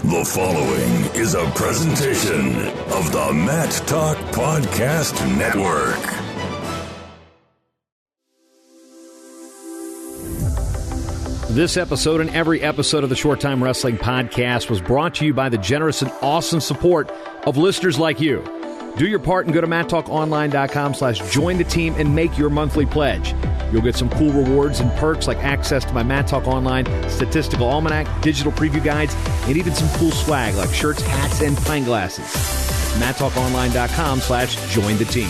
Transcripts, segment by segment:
The following is a presentation of the Matt Talk Podcast Network. This episode and every episode of the Short Time Wrestling Podcast was brought to you by the generous and awesome support of listeners like you. Do your part and go to MattTalkOnline.com/join the team and make your monthly pledge. You'll get some cool rewards and perks like access to my Matt Talk Online statistical almanac, digital preview guides, and even some cool swag like shirts, hats, and pint glasses. MattTalkOnline.com/join the team.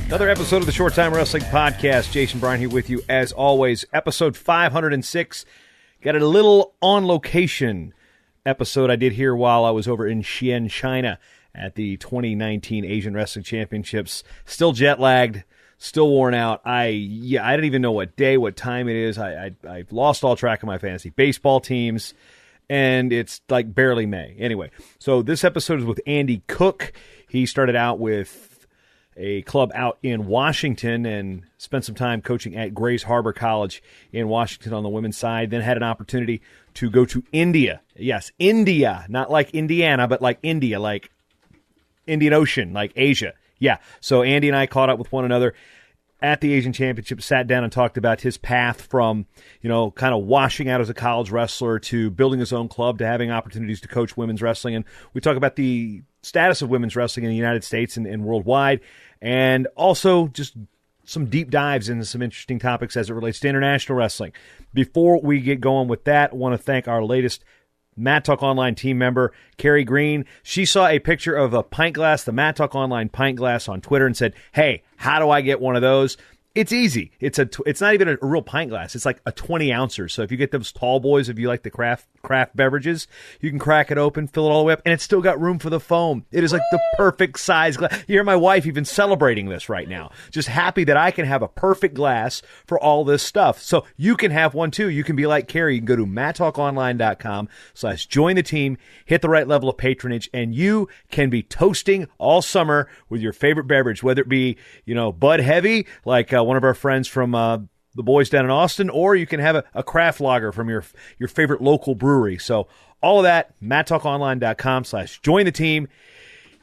Another episode of the Short Time Wrestling Podcast. Jason Bryan here with you as always. Episode 506. Got a little on-location episode I did here while I was over in Xi'an, China at the 2019 Asian Wrestling Championships. Still jet-lagged, still worn out. I don't even know what day, what time it is. I've lost all track of my fantasy baseball teams, and it's like barely May. Anyway, so this episode is with Andy Cook. He started out with a club out in Washington and spent some time coaching at Grays Harbor College in Washington on the women's side, then had an opportunity to go to India. Yes, India, not like Indiana, but like India, like Indian Ocean, like Asia. Yeah, so Andy and I caught up with one another at the Asian Championship, sat down and talked about his path from, kind of washing out as a college wrestler to building his own club to having opportunities to coach women's wrestling. And we talk about the status of women's wrestling in the United States and worldwide, and also just some deep dives into some interesting topics as it relates to international wrestling. Before we get going with that, I want to thank our latest Matt Talk Online team member, Carrie Green. She saw a picture of a pint glass, the Matt Talk Online pint glass on Twitter, and said, "Hey, how do I get one of those?" It's easy. It's not even a real pint glass. It's like a 20-ouncer. So if you get those tall boys, if you like the craft beverages, you can crack it open, fill it all the way up, and it's still got room for the foam. It is like the perfect size glass. You hear my wife even celebrating this right now. Just happy that I can have a perfect glass for all this stuff. So you can have one too. You can be like Carrie. You can go to MattTalkOnline.com/join the team, hit the right level of patronage, and you can be toasting all summer with your favorite beverage, whether it be, Bud Heavy, like one of our friends from the boys down in Austin, or you can have a craft lager from your favorite local brewery. So all of that, MattTalkOnline.com/join the team.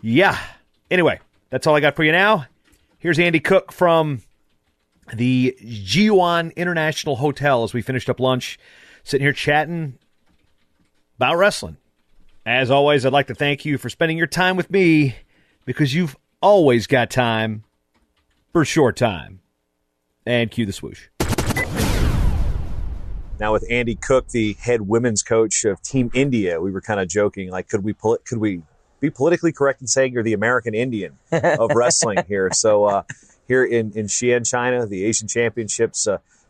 Yeah. Anyway, that's all I got for you now. Here's Andy Cook from the Jiwan International Hotel as we finished up lunch, sitting here chatting about wrestling. As always, I'd like to thank you for spending your time with me, because you've always got time for Short Time. And cue the swoosh. Now with Andy Cook, the head women's coach of Team India, we were kind of joking, like, could we be politically correct in saying you're the American Indian of wrestling here? So here in Xi'an, China, the Asian Championships,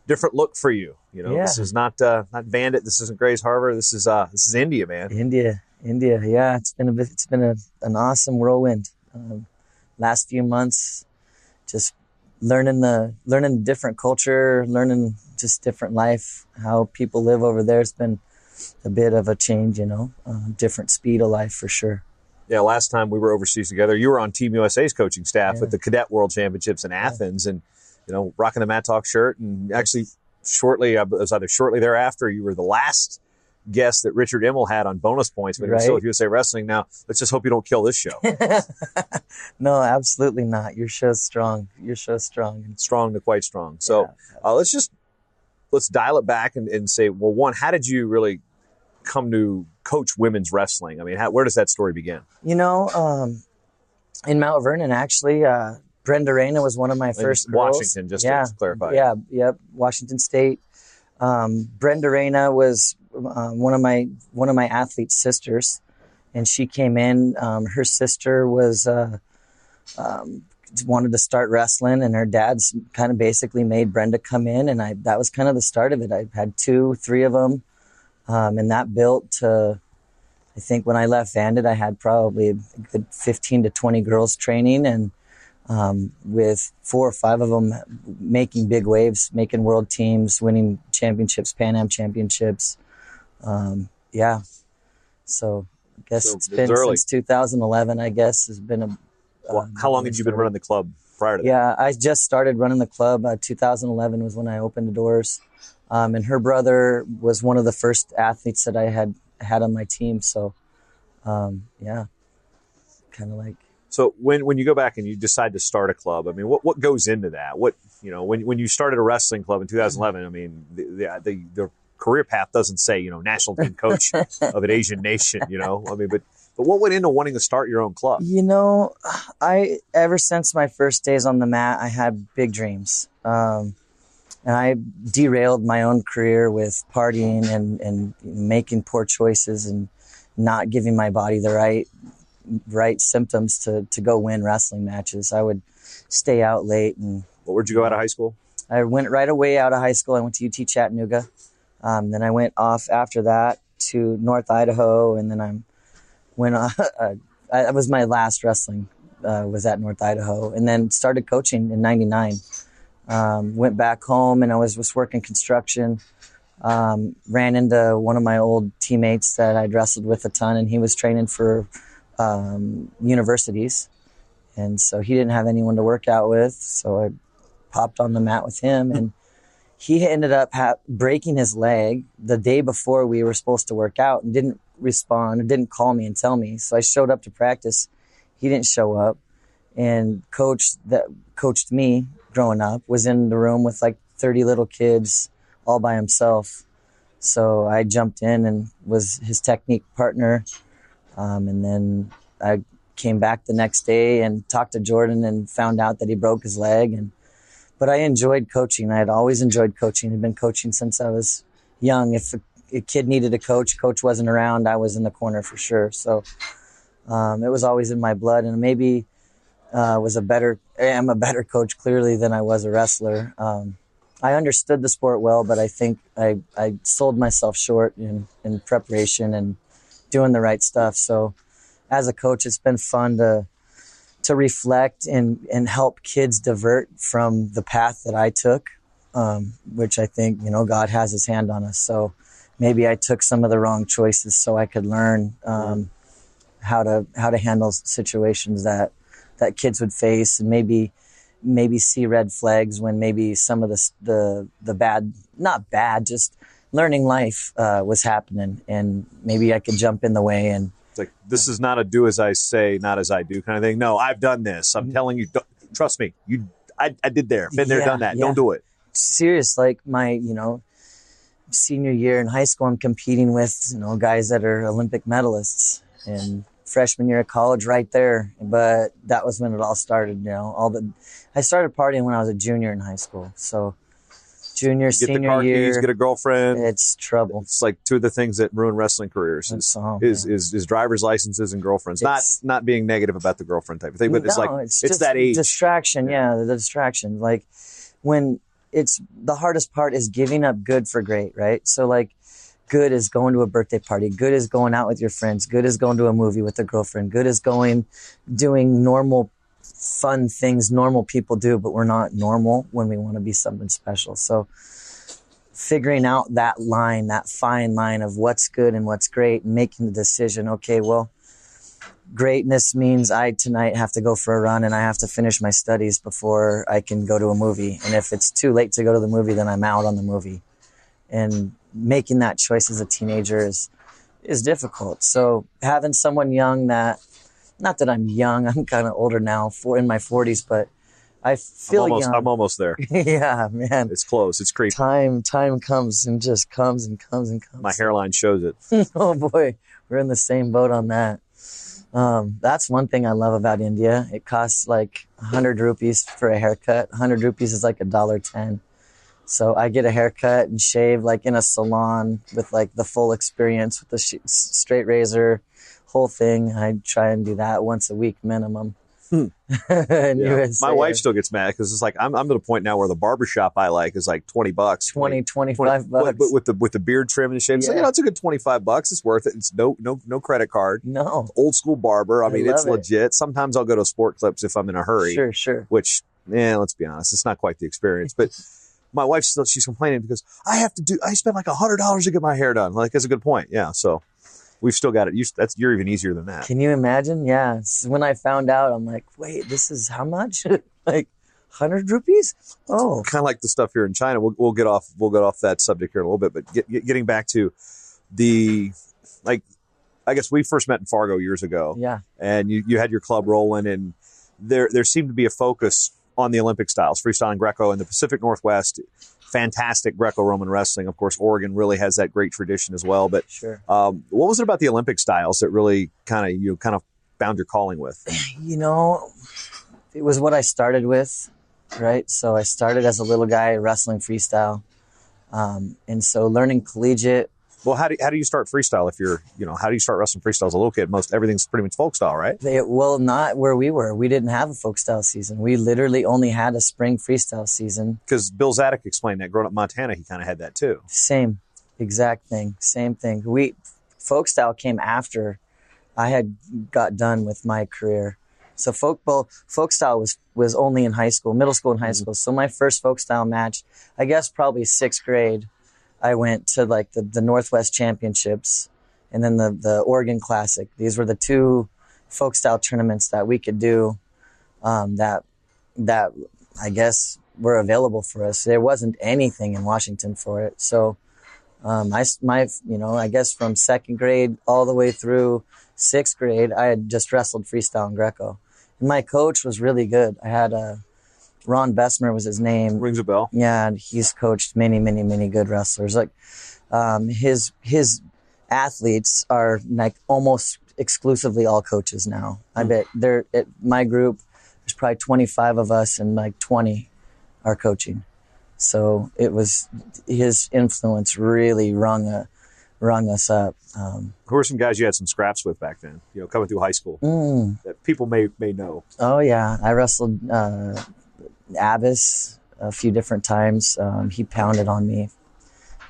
different look for you. This is not Bandit. This isn't Grays Harbor. This is India, man. India. Yeah, it's been an awesome whirlwind. Last few months, just learning different culture, learning just different life, how people live over there. It's been a bit of a change, different speed of life for sure. Yeah, last time we were overseas together, you were on Team USA's coaching staff with the Cadet World Championships in Athens, and rocking the Matt Talk shirt. And actually, it was either shortly thereafter, you were the last guest that Richard Immel had on Bonus Points when he was still with USA Wrestling. Now, let's just hope you don't kill this show. No, absolutely not. Your show's strong. Strong to quite strong. So let's dial it back and say, well, one, how did you really come to coach women's wrestling? I mean, where does that story begin? In Mount Vernon, actually, Brenda Reyna was one of my first girls. Washington, just to clarify. Yeah, Washington State. Brenda Reyna was one of my athlete's sisters, and she came in. Her sister was wanted to start wrestling, and her dad's kind of basically made Brenda come in, and that was kind of the start of it. I had 2-3 of them, and that built to, I think when I left Bandit, I had probably a good 15 to 20 girls training, and with 4 or 5 of them making big waves, making world teams, winning championships, Pan Am championships. Yeah. So I guess So it's it been was early. since 2011, I guess, has been a. Well, how long had you been running the club prior to that? Yeah, I just started running the club. 2011 was when I opened the doors. And her brother was one of the first athletes that I had on my team. So, yeah, kind of like. So when you go back and you decide to start a club, I mean, what goes into that? What, you know, when you started a wrestling club in 2011, I mean, the career path doesn't say, you know, national team coach of an Asian nation, you know, I mean, but what went into wanting to start your own club? You know, ever since my first days on the mat, I had big dreams. And I derailed my own career with partying and making poor choices and not giving my body the right symptoms to go win wrestling matches. I would stay out late. And Where'd you go out of high school? I went right away out of high school. I went to UT Chattanooga. Then I went off after that to North Idaho, and then I went that was my last wrestling was at North Idaho, and then started coaching in '99. Went back home, and I was working construction. Ran into one of my old teammates that I'd wrestled with a ton, and he was training for universities, and so he didn't have anyone to work out with. So I popped on the mat with him, and he ended up breaking his leg the day before we were supposed to work out, and didn't respond or didn't call me and tell me. So I showed up to practice. He didn't show up, and coach that coached me growing up was in the room with like 30 little kids all by himself. So I jumped in and was his technique partner. And then I came back the next day and talked to Jordan and found out that he broke his leg. But I enjoyed coaching. I had always enjoyed coaching. I'd been coaching since I was young. If a kid needed a coach wasn't around, I was in the corner for sure. So it was always in my blood, and maybe I am a better coach clearly than I was a wrestler. I understood the sport well, but I think I sold myself short in preparation and doing the right stuff. So as a coach, it's been fun to reflect and help kids divert from the path that I took, which I think, you know, God has his hand on us. So maybe I took some of the wrong choices so I could learn how to handle situations that kids would face, and maybe see red flags when maybe some of the bad, not bad, just learning life was happening, and maybe I could jump in the way. And It's like, this is not a do as I say, not as I do kind of thing. No, I've done this. I'm telling you, trust me. I did there. Been there, done that. Don't do it. Serious, like my, you know, senior year in high school, I'm competing with, you know, guys that are Olympic medalists, and freshman year of college right there. But that was when it all started, you know, I started partying when I was a junior in high school. So junior, Get senior the car year, keys, get a girlfriend. it's trouble. It's like two of the things that ruin wrestling careers is driver's licenses and girlfriends. Not being negative about the girlfriend type of thing, but it's just that age. Distraction. Yeah, the distraction. Like when it's the hardest part is giving up good for great, right? So like good is going to a birthday party. Good is going out with your friends. Good is going to a movie with a girlfriend. Good is doing normal fun things normal people do, but we're not normal when we want to be something special. So figuring out that line, that fine line of what's good and what's great, and making the decision, okay, well, greatness means I tonight have to go for a run and I have to finish my studies before I can go to a movie. And if it's too late to go to the movie, then I'm out on the movie. And making that choice as a teenager is difficult. So having someone young not that I'm young, I'm kind of older now, in my 40s, but I feel young. I'm almost there. Yeah, man. It's close. It's creepy. Time comes and just comes and comes and comes. My hairline shows it. Oh boy, we're in the same boat on that. That's one thing I love about India. It costs like 100 rupees for a haircut. 100 rupees is like $1.10. So I get a haircut and shave like in a salon with like the full experience with the straight razor, whole thing. I try and do that once a week minimum. My wife still gets mad because it's like I'm to the point now where the barbershop I like is like $20, 25 bucks. But with the beard trim and the shave, it's like, it's a good $25. It's worth it. It's no credit card. No. Old school barber. I mean, it's love legit. Sometimes I'll go to Sport Clips if I'm in a hurry. Sure. Which, let's be honest, it's not quite the experience. But my wife she's complaining because I spend like $100 to get my hair done. Like, that's a good point. Yeah. So we've still got it. You're even easier than that. Can you imagine? Yeah. So when I found out, I'm like, wait, this is how much? Like 100 rupees? Oh, kind of like the stuff here in China. We'll get off that subject here in a little bit, but getting back to I guess we first met in Fargo years ago. Yeah. And you had your club rolling, and there seemed to be a focus on the Olympic styles, freestyle and Greco in the Pacific Northwest. Fantastic Greco-Roman wrestling. Of course, Oregon really has that great tradition as well. But sure. What was it about the Olympic styles that really kind of found your calling with? It was what I started with, right? So I started as a little guy wrestling freestyle. And so learning collegiate. Well, how do you start freestyle if you're, how do you start wrestling freestyle as a little kid? Everything's pretty much folk style, right? Not where we were. We didn't have a folk style season. We literally only had a spring freestyle season. Because Bill Zadok explained that growing up in Montana, he kind of had that too. Same exact thing. Same thing. Folk style came after I had got done with my career. So folk style was only in high school, middle school and high school. So my first folk style match, I guess probably 6th grade, I went to like the Northwest Championships and then the Oregon Classic. These were the 2 folk style tournaments that we could do that I guess were available for us. There wasn't anything in Washington for it. So I guess from 2nd grade all the way through 6th grade, I had just wrestled freestyle and Greco. And my coach was really good. I had Ron Bessemer was his name. Rings a bell. Yeah, and he's coached many, many, many good wrestlers. Like his athletes are like almost exclusively all coaches now. I bet my group, there's probably 25 of us and like 20 are coaching. So it was his influence really rung us up. Who are some guys you had some scraps with back then, coming through high school that people may know? Oh, yeah. I wrestled Abbas a few different times. He pounded on me.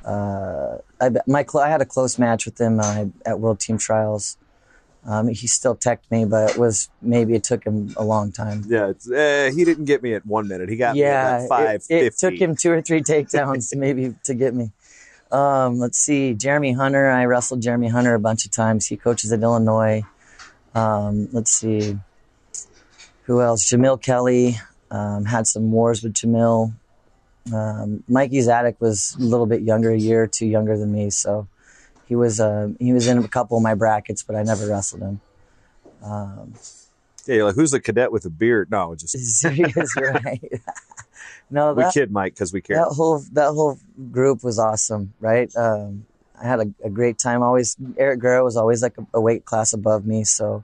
I had a close match with him at World Team Trials. He still teched me, but it took him a long time. Yeah, he didn't get me at 1 minute. He got me at 5:50. It took him 2 or 3 takedowns maybe to get me. Let's see, Jeremy Hunter. I wrestled Jeremy Hunter a bunch of times. He coaches at Illinois. Let's see, who else? Jamil Kelly. Had some wars with Jamil. Mikey Zadok was a little bit younger, a year or 2 younger than me, so he was in a couple of my brackets, but I never wrestled him. Yeah, you're like, who's the cadet with a beard? No, just serious, right? No, we kid Mike because we care. That whole group was awesome, right? I had a great time. Eric Guerrero was always like a weight class above me, so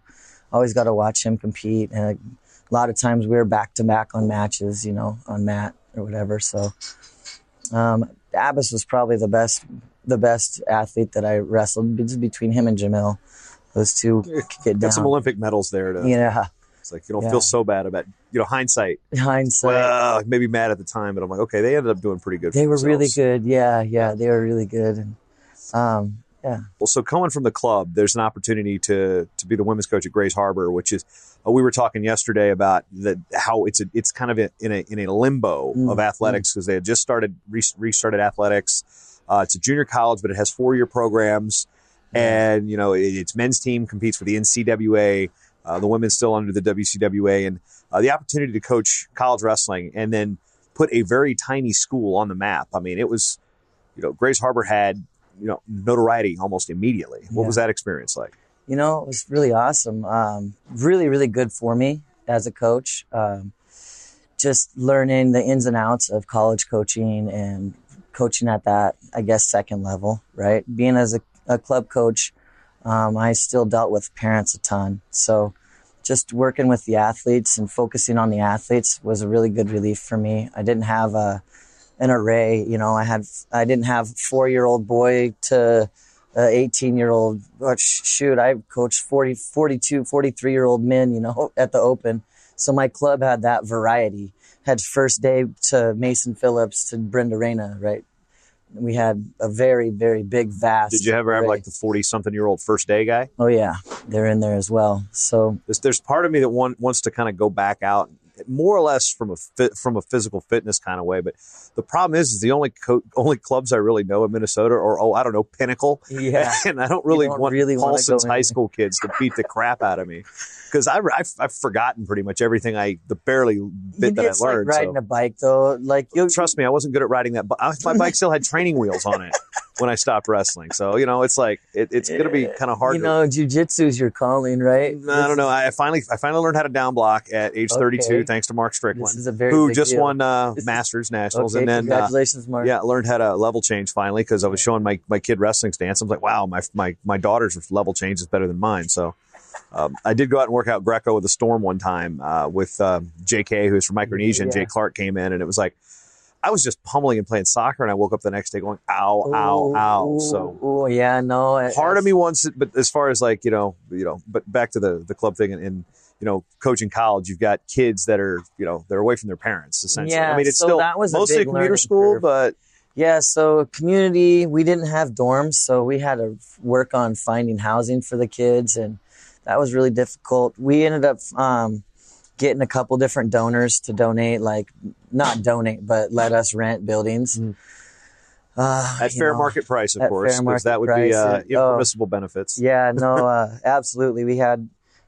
I always got to watch him compete. And a lot of times we were back to back on matches, on mat or whatever. So Abbas was probably the best athlete that I wrestled. Just between him and Jamil, those two get down. Got some Olympic medals there. Yeah. It's like you don't feel so bad about hindsight. Hindsight. Well, maybe mad at the time, but I'm like, okay, they ended up doing pretty good. They were themselves. really good. Yeah, they were really good. And, yeah. Well, so coming from the club, there's an opportunity to be the women's coach at Grays Harbor, which is we were talking yesterday about how it's kind of in a limbo of athletics because they had just restarted athletics. It's a junior college, but it has 4-year programs, and its men's team competes for the NCAA. The women's still under the WCWA, and the opportunity to coach college wrestling and then put a very tiny school on the map. I mean, it was, Grays Harbor had, notoriety almost immediately. What was that experience like? It was really awesome. Really, really good for me as a coach. Just learning the ins and outs of college coaching and coaching at that, I guess, second level, right? Being as a club coach, I still dealt with parents a ton. So just working with the athletes and focusing on the athletes was a really good relief for me. I didn't have an array, I didn't have 4-year-old boy to 18-year-old. Shoot, I coached 40, 42, 43-year-old men, at the Open. So my club had that variety. Had first day to Mason Phillips to Brenda Reyna, right? We had a very, very big, vast. Did you ever have like the 40-something-year-old first day guy? Oh, yeah. They're in there as well. So there's part of me that wants to kind of go back out. more or less from a physical fitness kind of way. But the problem is the only clubs I really know in Minnesota are, I don't know, Pinnacle. Yeah. And I don't really want Paulson's high in. school kids to beat the crap out of me. Because I've forgotten pretty much everything the barely bit that I learned. Like riding a bike, though. Like trust me, I wasn't good at riding that. My bike still had training wheels on it when I stopped wrestling. So it's like it's going to be kind of hard. Jiu-jitsu is your calling, right? I don't know. I finally learned how to down block at age 32, thanks to Mark Strickland, who just won Masters Nationals, and then congratulations, Mark. Yeah, learned how to level change finally because I was showing my kid wrestling stance. I was like, wow, my daughter's level change is better than mine. So. I did go out and work out Greco with the Storm one time with JK, who's from Micronesia, and Jay Clark came in, and it was like I was just pummeling and playing soccer, and I woke up the next day going, ow, ow, ow. So, yeah, no. Part of me wants it, but as far as like, but back to the club thing and coaching college, you've got kids that are, they're away from their parents, essentially. Yeah, I mean, it's so still that was mostly a commuter school, curve. But. Yeah, so community, we didn't have dorms, so we had to work on finding housing for the kids, and that was really difficult. We ended up getting a couple different donors to donate, not donate, but let us rent buildings. At fair market price, of course, because that would be impermissible benefits. Yeah, no, absolutely.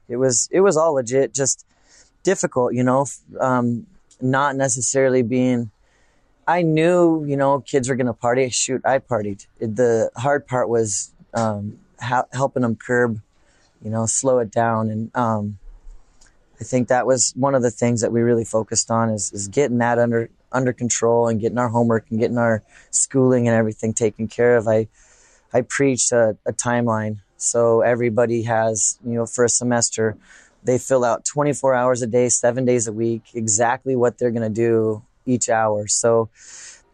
It was all legit, just difficult, not necessarily being, I knew, kids were going to party. Shoot, I partied. The hard part was helping them curb, slow it down. And I think that was one of the things that we really focused on is getting that under control and getting our homework and getting our schooling and everything taken care of. I preached a timeline. So everybody has, for a semester, they fill out 24 hours a day, 7 days a week, exactly what they're going to do each hour. So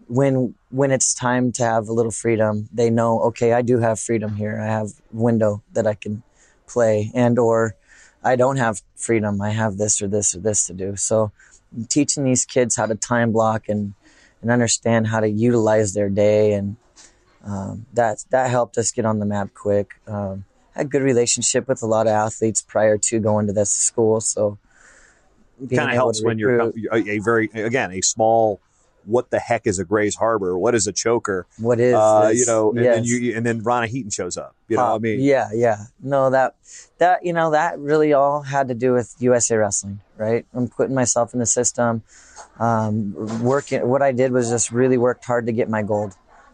when it's time to have a little freedom, they know, okay, I do have freedom here. I have a window that I can play, and or I don't have freedom. I have this or this or this to do. So teaching these kids how to time block and understand how to utilize their day, and that helped us get on the map quick. Had a good relationship with a lot of athletes prior to going to this school, so kind of helps when you're a small. What the heck is a Grays Harbor? What is a choker? What is this? And then Ronna Heaton shows up. Yeah. No, that really all had to do with USA Wrestling, right? I'm putting myself in the system. Working. What I did was just really worked hard to get my gold.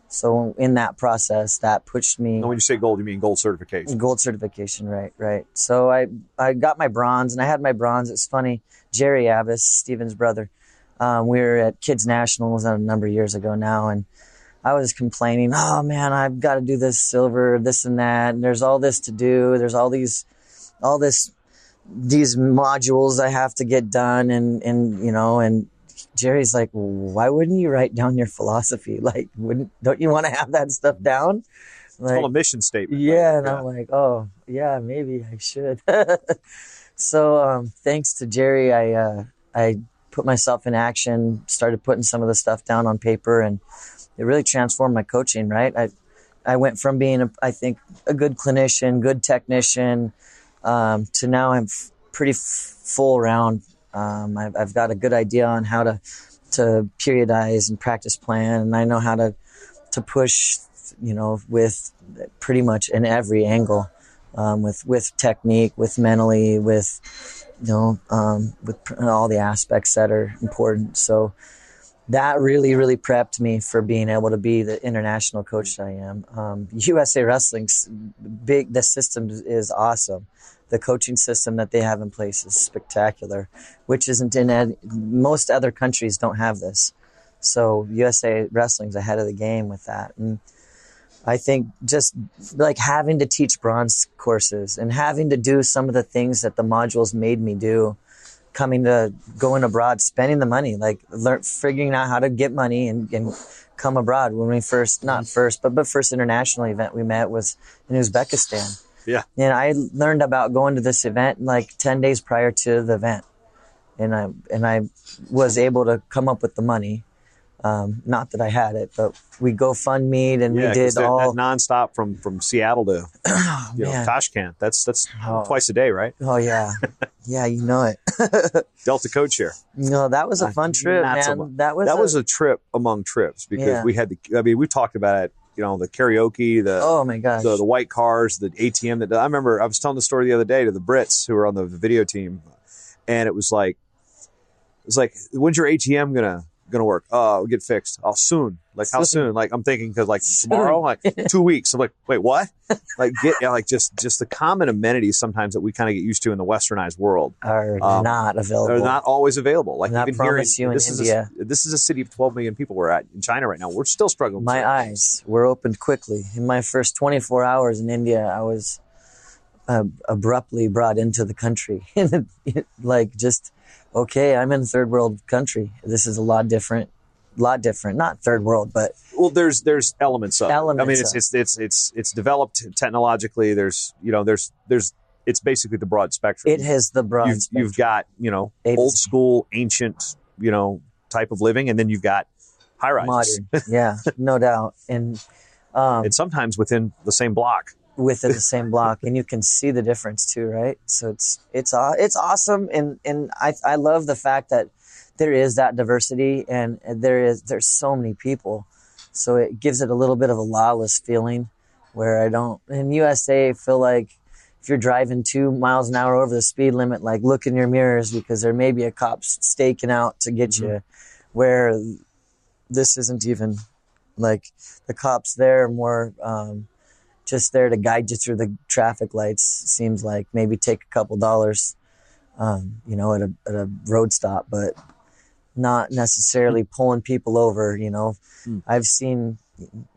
So in that process, that pushed me. And when you say gold, you mean gold certification? Gold certification, right. So I got my bronze, and I had my bronze. It's funny, Jerry Abbas, Steven's brother, we were at Kids Nationals a number of years ago now, and I was complaining, oh man, I've got to do this silver, this and that, and there's all this to do. There's these modules I have to get done, and Jerry's like, why wouldn't you write down your philosophy? Like, don't you want to have that stuff down? It's called a mission statement. Yeah, and I'm like, oh, yeah, maybe I should. So thanks to Jerry, I put myself in action, started putting some of the stuff down on paper, and it really transformed my coaching, right? I went from being, I think, a good clinician, good technician, to now I'm pretty full round. I've got a good idea on how to periodize and practice plan, and I know how to push, with pretty much in every angle, with technique, with mentally, with all the aspects that are important. So that really, really prepped me for being able to be the international coach that I am. USA Wrestling's big. The system is awesome. The coaching system that they have in place is spectacular, which isn't in most other countries don't have this. So USA Wrestling's ahead of the game with that. And I think just like having to teach bronze courses and having to do some of the things that the modules made me do, going abroad, spending the money, figuring out how to get money and come abroad. When we first international event we met was in Uzbekistan. Yeah. And I learned about going to this event 10 days prior to the event. And I was able to come up with the money. Not that I had it, but we GoFundMe'd and we did all nonstop from Seattle to Tashkent. That's twice a day, right? Oh yeah, yeah, you know it. Delta code share. No, that was a fun trip, man. So that was a trip among trips because we had we talked about it, the karaoke, oh my gosh, the white cars, the ATM. I remember I was telling the story the other day to the Brits who were on the video team, and it was like, when's your ATM gonna work? It'll get fixed. Oh, soon. Like how soon? Like I'm thinking because like tomorrow, like 2 weeks. I'm like, wait, what? Like just the common amenities sometimes that we kind of get used to in the westernized world are not available. They're not always available. Like even here in India, this is a city of 12 million people we're at in China right now. We're still struggling. My eyes were opened quickly. In my first 24 hours in India, I was abruptly brought into the country. Like just, okay, I'm in a third world country. This is a lot different. Not third world, but there's elements of it. I mean, it's developed technologically. There's it's basically the broad spectrum. It has the broad spectrum. You've got old school, ancient type of living, and then you've got high rises. Modern, yeah, no doubt, and sometimes within the same block. Within the same block, and you can see the difference too, right? So it's awesome, and I love the fact that there is that diversity, and there's so many people, so it gives it a little bit of a lawless feeling, where in USA I feel like if you're driving 2 miles an hour over the speed limit, like look in your mirrors because there may be a cop staking out to get you, where this isn't even like the cops there are more just there to guide you through the traffic lights. Seems like maybe take a couple dollars, at a road stop, but not necessarily pulling people over. I've seen,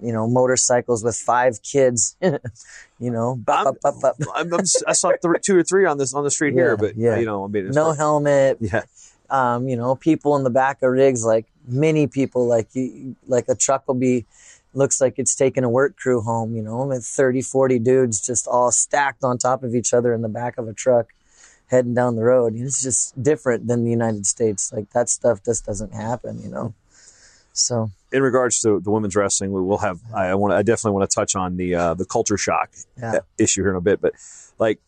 motorcycles with 5 kids, I saw 2 or 3 on the street here, but no helmet. Yeah. People in the back of rigs, like many people, like a truck will looks like it's taking a work crew home, with 30, 40 dudes just all stacked on top of each other in the back of a truck heading down the road. It's just different than the United States. Like that stuff just doesn't happen, So in regards to the women's wrestling, we'll have, I definitely want to touch on the culture shock issue here in a bit, but like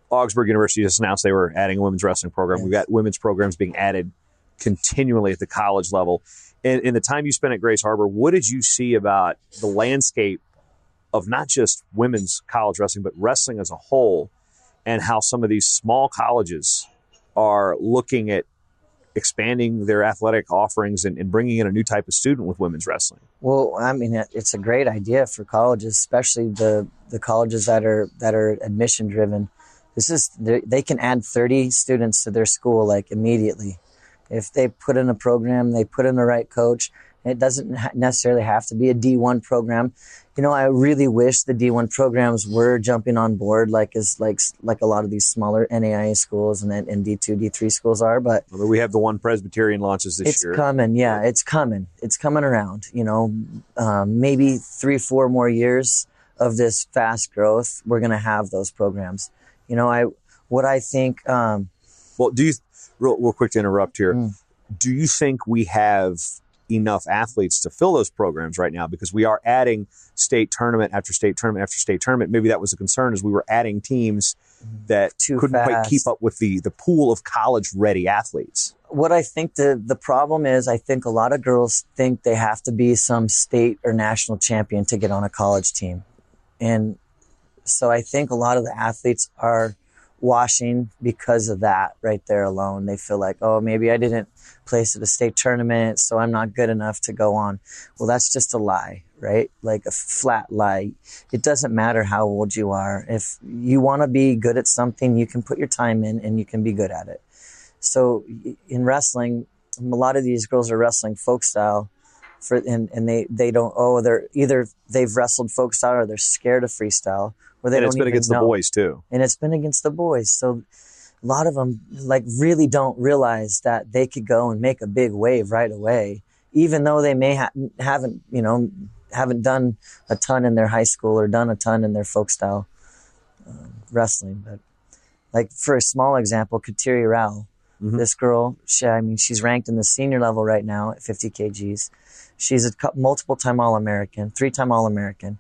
Augsburg University just announced they were adding a women's wrestling program. Yes. We've got women's programs being added continually at the college level. And in the time you spent at Grace Harbor, what did you see about the landscape of not just women's college wrestling, but wrestling as a whole, and how some of these small colleges are looking at expanding their athletic offerings and bringing in a new type of student with women's wrestling? Well, I mean, it's a great idea for colleges, especially the colleges that are admission driven. They can add 30 students to their school like immediately. If they put in a program, they put in the right coach. It doesn't necessarily have to be a D1 program. I really wish the D1 programs were jumping on board like a lot of these smaller NAIA schools and D2, D3 schools are. But we have the one Presbyterian launches this year. It's coming. Yeah, it's coming. It's coming around. Maybe 3-4 more years of this fast growth, we're going to have those programs. I think. Well, do you? Real quick to interrupt here. Do you think we have enough athletes to fill those programs right now? Because we are adding state tournament after state tournament after state tournament. Maybe that was a concern, as we were adding teams that couldn't quite keep up with the pool of college-ready athletes. What I think the problem is, I think a lot of girls think they have to be some state or national champion to get on a college team. And so I think a lot of the athletes are washing because of that right there alone. They feel like, oh, maybe I didn't place at a state tournament, so I'm not good enough to go on. Well, that's just a lie, right? Like a flat lie. It doesn't matter how old you are. If you want to be good at something, you can put your time in and you can be good at it. So in wrestling, a lot of these girls are wrestling folk style and they don't, they're either they've wrestled folk style or they're scared of freestyle. And it's been against the boys too. And it's been against the boys. So a lot of them really don't realize that they could go and make a big wave right away, even though they may haven't done a ton in their high school or done a ton in their folk style wrestling. But like for a small example, Kateri Rao, this girl, she's ranked in the senior level right now at 50 kgs. She's a multiple-time All-American, 3-time All-American.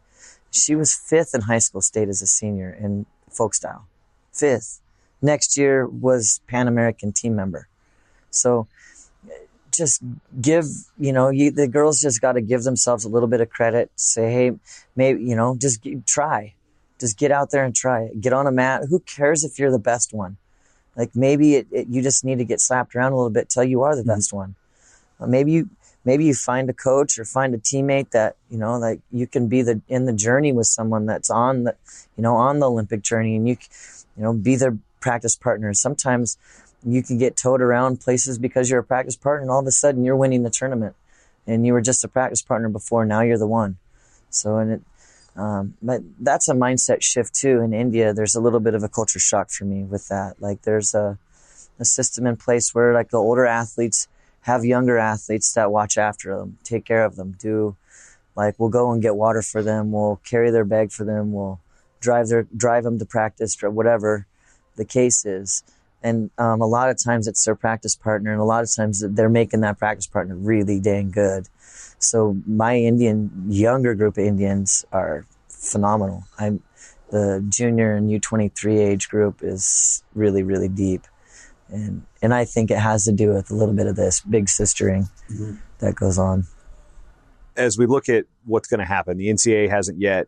She was 5th in high school state as a senior in folk style. 5th. next year was Pan American team member. So just give, the girls just got to give themselves a little bit of credit. Say, hey, maybe, try. Just get out there and try it. Get on a mat. Who cares if you're the best one? Like maybe you just need to get slapped around a little bit till you are the best one. Maybe you find a coach or find a teammate that, like you can be in the journey with someone that's on the Olympic journey, and you be their practice partner. Sometimes you can get towed around places because you're a practice partner, and all of a sudden you're winning the tournament, and you were just a practice partner before. Now you're the one. So, but that's a mindset shift too. In India, there's a little bit of a culture shock for me with that. Like there's a system in place where like the older athletes have younger athletes that watch after them, take care of them, we'll go and get water for them, we'll carry their bag for them, we'll drive them to practice, or whatever the case is. And a lot of times it's their practice partner, and a lot of times they're making that practice partner really dang good. So my younger group of Indians are phenomenal. The junior and U23 age group is really, really deep. And I think it has to do with a little bit of this big sistering that goes on. As we look at what's going to happen, the NCAA hasn't yet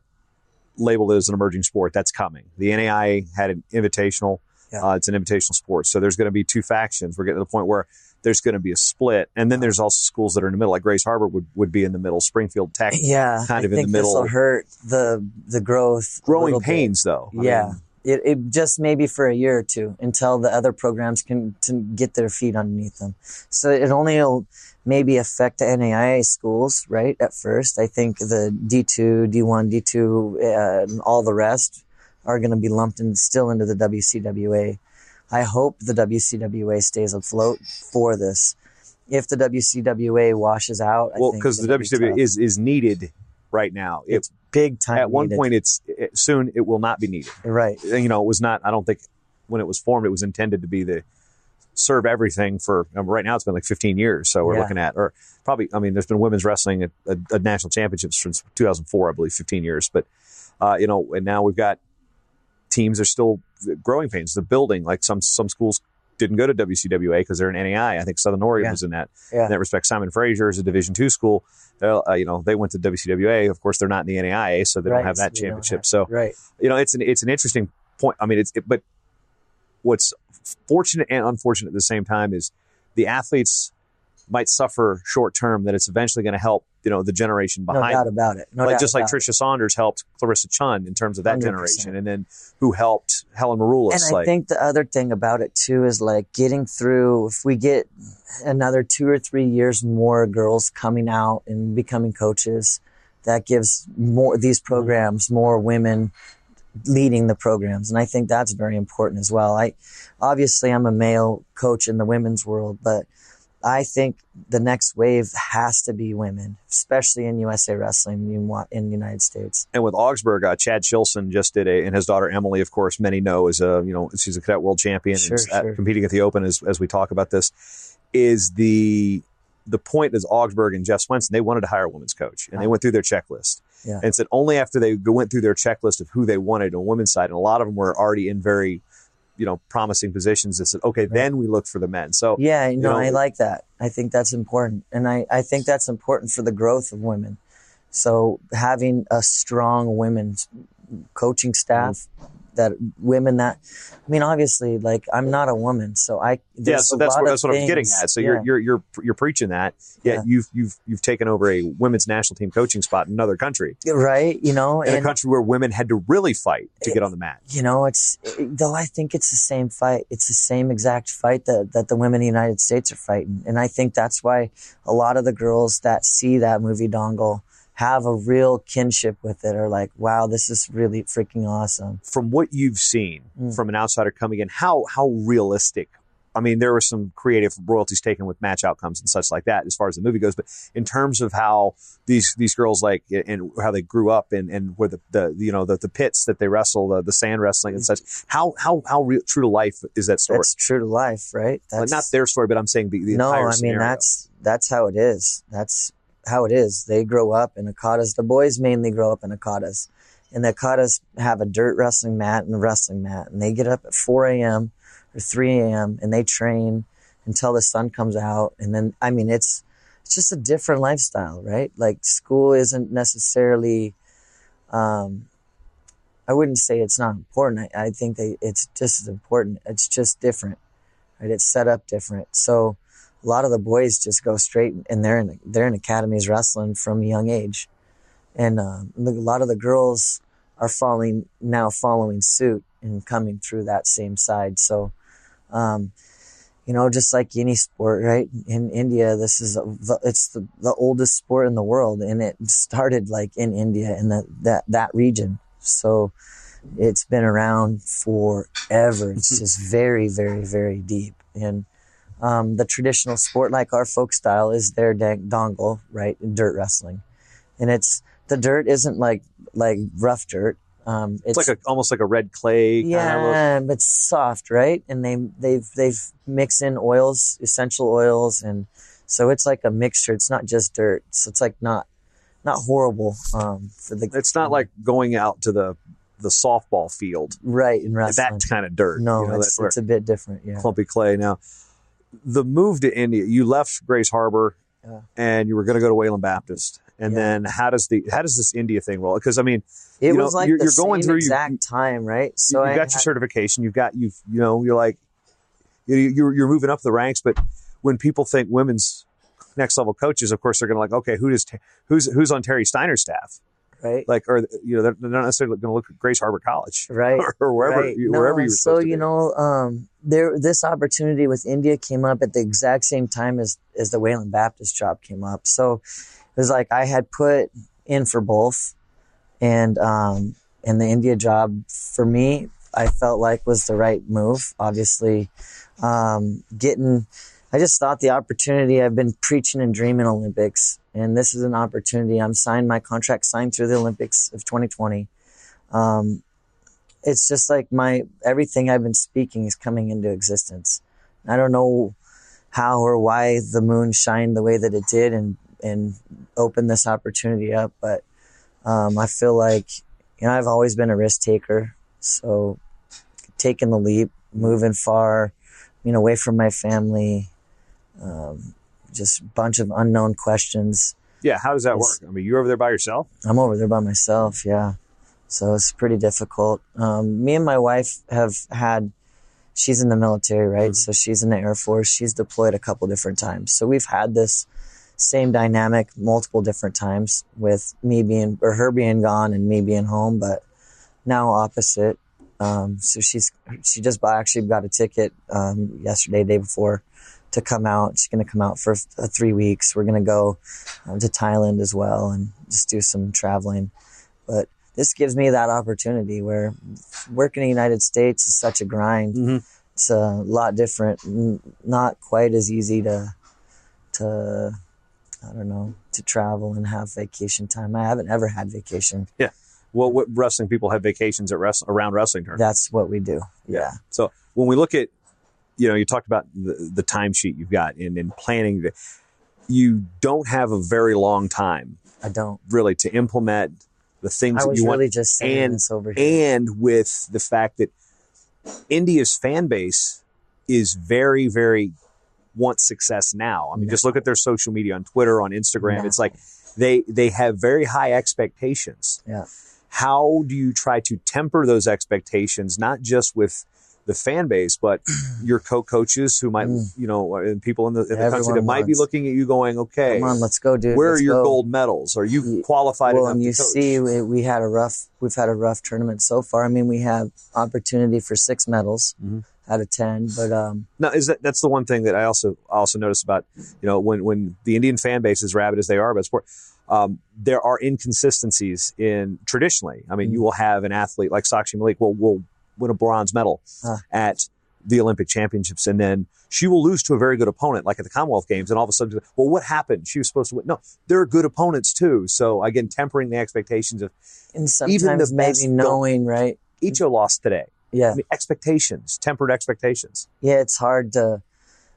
labeled it as an emerging sport. That's coming. The NAIA had an invitational. Yeah. It's an invitational sport. So there's going to be two factions. We're getting to the point where there's going to be a split. And then there's also schools that are in the middle, like Grace Harbor would be in the middle. Springfield Tech kind of in the middle. This will hurt the growth. Growing pains, though. I mean, It just maybe for a year or two until the other programs can get their feet underneath them. So it only will maybe affect the NAIA schools, right, at first. I think the D2, D1, D2, and all the rest are going to be lumped still into the WCWA. I hope the WCWA stays afloat for this. If the WCWA washes out, because the WCWA is needed right now. It's big time. At one point, soon it will not be needed. Right. It was not. I don't think when it was formed, it was intended to be serve everything for. Right now, it's been like 15 years. So we're looking at, or probably. I mean, there's been women's wrestling at national championships since 2004, I believe, 15 years. But and now we've got teams are still growing pains. The building, like some schools didn't go to WCWA because they're in NAI. I think Southern Oregon was in that. Yeah. In that respect, Simon Fraser is a Division II school. They went to WCWA. Of course, they're not in the NAIA, so they don't have that championship. It's an interesting point. I mean, but what's fortunate and unfortunate at the same time is the athletes might suffer short term. That it's eventually going to help the generation behind. No doubt about it. Just like Tricia Saunders helped Clarissa Chun in terms of that 100%. Generation, and then who helped Helen Maroulis. And I think the other thing about it too is like getting through. If we get another 2 or 3 years more girls coming out and becoming coaches, that gives these programs more women leading the programs, and I think that's very important as well. I'm a male coach in the women's world, but I think the next wave has to be women, especially in USA Wrestling in the United States. And with Augsburg, Chad Shilson just did and his daughter Emily, of course, many know she's a cadet world champion, and competing at the Open as we talk about this. Is the point is Augsburg and Jeff Swenson, they wanted to hire a women's coach, and they went through their checklist. Yeah. And said only after they went through their checklist of who they wanted on the women's side, and a lot of them were already in very promising positions, that said, okay, then we look for the men. So I like that. I think that's important. And I think that's important for the growth of women. So having a strong women's coaching staff, obviously, like, I'm not a woman, so that's what I was getting at. So you're preaching that. You've taken over a women's national team coaching spot in another country, right? In a country where women had to really fight to get on the mat. I think it's the same fight. It's the same exact fight that the women in the United States are fighting, and I think that's why a lot of the girls that see that movie Dongle have a real kinship with it, or like, wow, this is really freaking awesome. From what you've seen from an outsider coming in, how realistic? I mean, there were some creative royalties taken with match outcomes and such like that as far as the movie goes, but in terms of how these girls, like, and how they grew up and where the pits that they wrestle, the sand wrestling and such, how true to life is that story? That's true to life, right? That's not their story, but I'm saying the entire scenario. That's how it is. That's how it is. They grow up in Akatas. The boys mainly grow up in Akatas. and the katas have a dirt wrestling mat and a wrestling mat, and they get up at 4 a.m. or 3 a.m. and they train until the sun comes out. And then, I mean, it's just a different lifestyle, right? Like, school isn't necessarily, I wouldn't say it's not important. I think it's just as important. It's just different, right? It's set up different. So a lot of the boys just go straight, and they're in academies wrestling from a young age. And a lot of the girls are following suit and coming through that same side. So, just like any sport, right? In India, it's the oldest sport in the world, and it started like in India in that region. So it's been around forever. It's just very, very, very deep. And the traditional sport, like our folk style, is their dongle, right? Dirt wrestling, and the dirt isn't like rough dirt. It's like almost like a red clay. Yeah, but it's soft, right? And they've mixed in oils, essential oils, and so it's like a mixture. It's not just dirt. So it's like not horrible for the. It's not like going out to the softball field, right? In wrestling, that kind of dirt. No, it's a bit different. Yeah, clumpy clay. Now, the move to India, you left Grace Harbor, and you were going to go to Wayland Baptist. And then how does this India thing roll? Because I mean, it was like you're the going same through exact time, right? So you got your certification. You're like you're moving up the ranks. But when people think women's next level coaches, of course they're going to like, okay, who's on Terry Steiner's staff, right? Like, or they're not necessarily going to look at Grace Harbor College, right, or wherever right. wherever you were supposed to be. This opportunity with India came up at the exact same time as the Wayland Baptist job came up. So it was like I had put in for both, and the India job for me, I felt like was the right move. Obviously, I just thought the opportunity. I've been preaching and dreaming Olympics, and this is an opportunity. My contract signed through the Olympics of 2020. It's just like everything I've been speaking is coming into existence. I don't know how or why the moon shined the way that it did and opened this opportunity up. But I feel like, I've always been a risk taker. So taking the leap, moving far, away from my family, just a bunch of unknown questions. Yeah. How does that work? I mean, you're over there by yourself? I'm over there by myself. Yeah. So it's pretty difficult. Me and my wife she's in the military, right? Mm-hmm. So she's in the Air Force. She's deployed a couple different times. So we've had this same dynamic multiple different times with her being gone and me being home, but now opposite. So she just actually got a ticket yesterday, day before, to come out. She's going to come out for 3 weeks. We're going to go to Thailand as well and just do some traveling. But this gives me that opportunity where working in the United States is such a grind. Mm-hmm. It's a lot different, not quite as easy to travel and have vacation time. I haven't ever had vacation. Yeah. Well, what wrestling people have vacations around wrestling tournaments. That's what we do. Yeah. So when we look at, you talked about the timesheet you've got in planning, you don't have a very long time. I don't really to implement the things that you want. I was really just saying this over here. And with the fact that India's fan base is very, very wants success now. I mean, just look at their social media on Twitter, on Instagram. Yeah. It's like they have very high expectations. Yeah. How do you try to temper those expectations, not just with the fan base, but your co-coaches who might, and people in the country that might be looking at you going, okay, come on, let's go, dude. Where are your gold medals? Are you qualified enough and you to coach? See, we've had a rough tournament so far. I mean, we have opportunity for 6 medals out of 10, but no, that's the one thing that I also noticed about, when the Indian fan base is rabid as they are about sport, there are inconsistencies in traditionally. I mean, you will have an athlete like Sakshi Malik will win a bronze medal at the Olympic Championships, and then she will lose to a very good opponent, like at the Commonwealth Games, and all of a sudden, well, what happened? She was supposed to win. No, there are good opponents too. So again, tempering the expectations of and sometimes even the maybe knowing, right? Icho lost today. Yeah, I mean, tempered expectations. Yeah, it's hard to.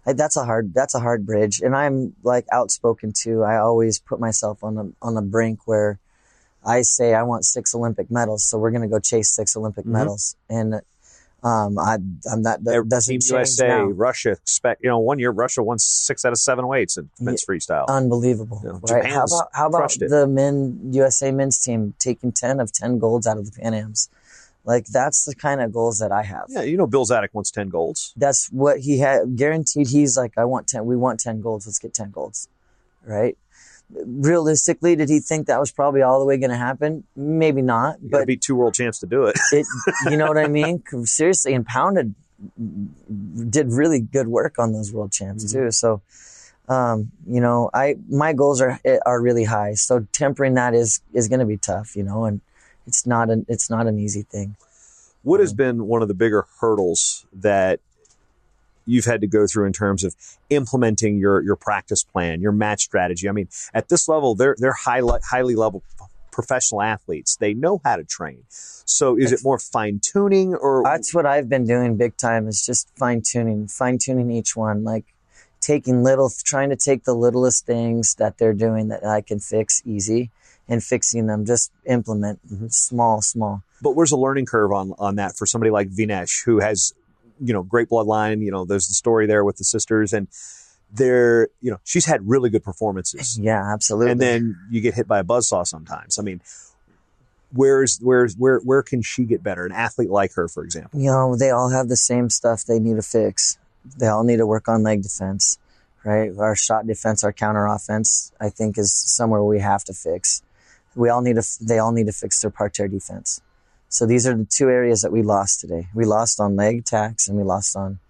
That's a hard bridge, and I'm like outspoken too. I always put myself on the brink where I say I want 6 Olympic medals, so we're going to go chase 6 Olympic medals. And I'm not, that doesn't Team change USA, now. Russia, one year Russia won 6 out of 7 weights in men's freestyle. Unbelievable. Right? Japan's How about crushed it. the USA men's team taking 10 of 10 golds out of the Pan Ams? Like, that's the kind of goals that I have. Yeah, Bill Zadek wants 10 golds. That's what he had guaranteed. He's like, we want 10 golds. Let's get 10 golds. Right? Realistically, did he think that was probably all the way going to happen? Maybe not. You but beat 2 world champs to do it. You know what I mean? Seriously, and Pounded did really good work on those world champs too. So, my goals are really high. So tempering that is going to be tough, and it's not an easy thing. What has been one of the bigger hurdles that you've had to go through in terms of implementing your practice plan, your match strategy? I mean, at this level, they're highly level professional athletes. They know how to train. So is it more fine tuning, or that's what I've been doing big time, is just fine tuning each one, like trying to take the littlest things that they're doing that I can fix easy and fixing them, just implement small. But where's the learning curve on that for somebody like Vinesh, who has, great bloodline? There's the story there with the sisters, and she's had really good performances. Yeah, absolutely. And then you get hit by a buzzsaw sometimes. I mean, where can she get better? An athlete like her, for example. They all have the same stuff they need to fix. They all need to work on leg defense, right? Our shot defense, our counter offense, I think, is somewhere we have to fix. They all need to fix their parterre defense. So these are the 2 areas that we lost today. We lost on leg attacks and we lost on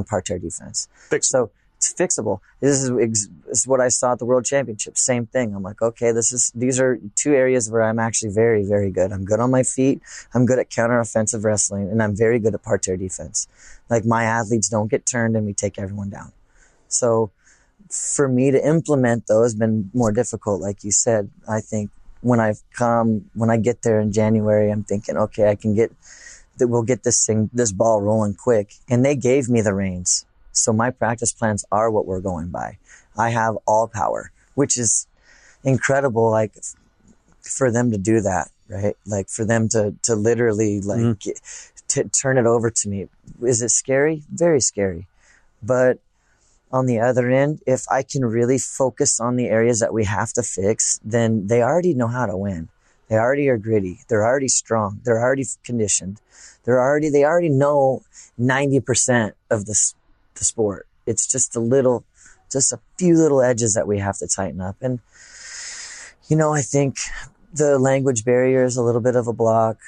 parterre defense. So it's fixable. This is what I saw at the World Championships. Same thing. I'm like, okay, these are 2 areas where I'm actually very, very good. I'm good on my feet. I'm good at counter-offensive wrestling, and I'm very good at parterre defense. Like, my athletes don't get turned and we take everyone down. So for me to implement those has been more difficult. Like you said, I think when I get there in January, I'm thinking, okay, we'll get this ball rolling quick. And they gave me the reins. So my practice plans are what we're going by. I have all power, which is incredible. Like, for them to do that, right? Like, for them to literally to turn it over to me. Is it scary? Very scary. But on the other end, if I can really focus on the areas that we have to fix, then they already know how to win. They already are gritty. They're already strong. They're already conditioned. They already know 90% of the sport. It's just a few little edges that we have to tighten up. And, I think the language barrier is a little bit of a block.